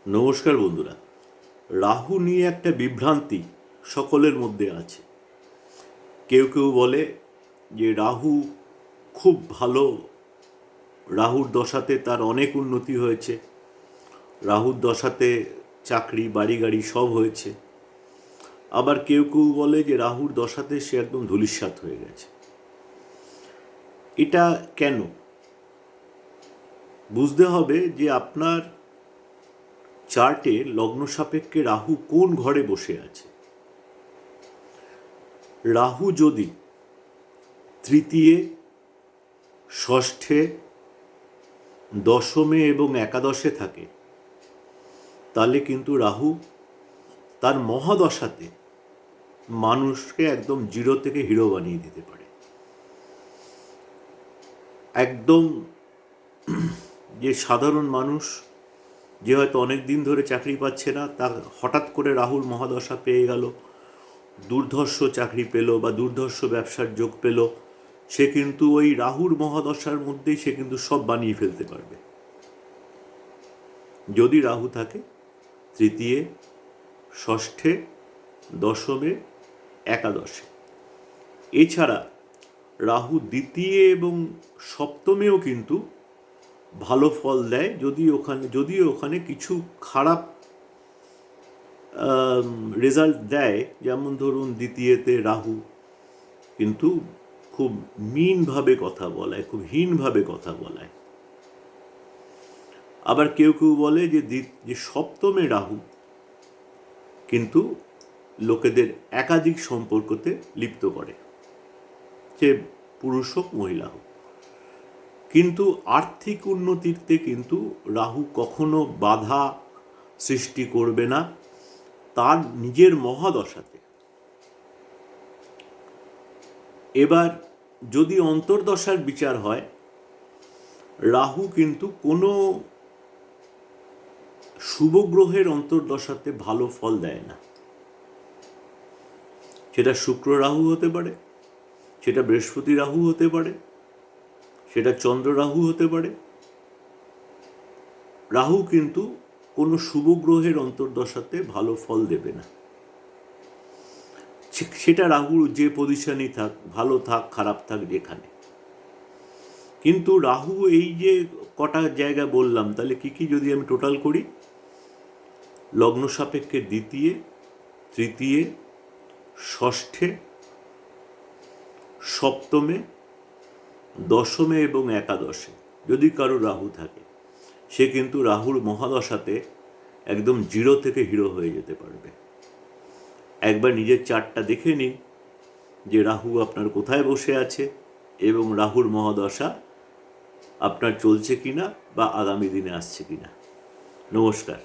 নমস্কার বন্ধুরা। রাহু নিয়ে একটা বিভ্রান্তি সকলের মধ্যে আছে। কেউ কেউ বলে যে রাহু খুব ভালো, রাহুর দশাতে তার অনেক উন্নতি হয়েছে, রাহুর দশাতে চাকরি বাড়ি গাড়ি সব হয়েছে। আবার কেউ কেউ বলে যে রাহুর দশাতে সে একদম ধূলিসাৎ হয়ে গেছে। এটা কেন? বুঝতে হবে যে আপনার চার্টে লগ্ন সাপেক্ষে রাহু কোন ঘরে বসে আছে। রাহু যদি তৃতীয়, ষষ্ঠে, দশমে এবং একাদশে থাকে, তাহলে কিন্তু রাহু তার মহাদশাতে মানুষকে একদম জিরো থেকে হিরো বানিয়ে দিতে পারে। একদম যে সাধারণ মানুষ, যে হয়তো অনেক দিন ধরে চাকরি পাচ্ছে না, তার হঠাৎ করে রাহুর মহাদশা পেয়ে গেল, দুর্ধর্ষ চাকরি পেল বা দুর্ধর্ষ ব্যবসার যোগ পেল, সে কিন্তু ওই রাহুর মহাদশার মধ্যেই সে কিন্তু সব বানিয়ে ফেলতে পারবে, যদি রাহু থাকে তৃতীয়, ষষ্ঠে, দশমে, একাদশে। এছাড়া রাহু দ্বিতীয় এবং সপ্তমেও কিন্তু ভালো ফল দেয়, যদিও ওখানে কিছু খারাপ রেজাল্ট দেয়। যেমন ধরুন, দ্বিতীয়তে রাহু কিন্তু খুব মিনভাবে কথা বলায়, খুব হীনভাবে কথা বলায়। আবার কেউ কেউ বলে যে সপ্তমে রাহু কিন্তু লোকেদের একাধিক সম্পর্কতে লিপ্ত করে, সে পুরুষ হোক মহিলা হোক। কিন্তু আর্থিক উন্নতিতে কিন্তু রাহু কখনো বাধা সৃষ্টি করবে না তার নিজের মহাদশাতে। এবার যদি অন্তর্দশার বিচার হয়, রাহু কিন্তু কোনো শুভ গ্রহের অন্তর্দশাতে ভালো ফল দেয় না। সেটা শুক্র রাহু হতে পারে, সেটা বৃহস্পতি রাহু হতে পারে, সেটা চন্দ্র রাহু হতে পারে। রাহু কিন্তু কোনো শুভ গ্রহের অন্তর্দশাতে ভালো ফল দেবে না। সেটা রাহুর যে পজিশনই থাক, ভালো থাক খারাপ থাক যেখানে। কিন্তু রাহু এই যে কটা জায়গা বললাম, তাহলে কি যদি আমি টোটাল করি, লগ্ন সাপেক্ষে দ্বিতীয়, তৃতীয়, ষষ্ঠে, সপ্তমে, দশমে এবং একাদশে যদি কারো রাহু থাকে, সে কিন্তু রাহুর মহাদশাতে একদম জিরো থেকে হিরো হয়ে যেতে পারবে। একবার নিজের চার্টটা দেখে নিন যে রাহু আপনার কোথায় বসে আছে এবং রাহুর মহাদশা আপনার চলছে কিনা বা আগামী দিনে আসছে কিনা। নমস্কার।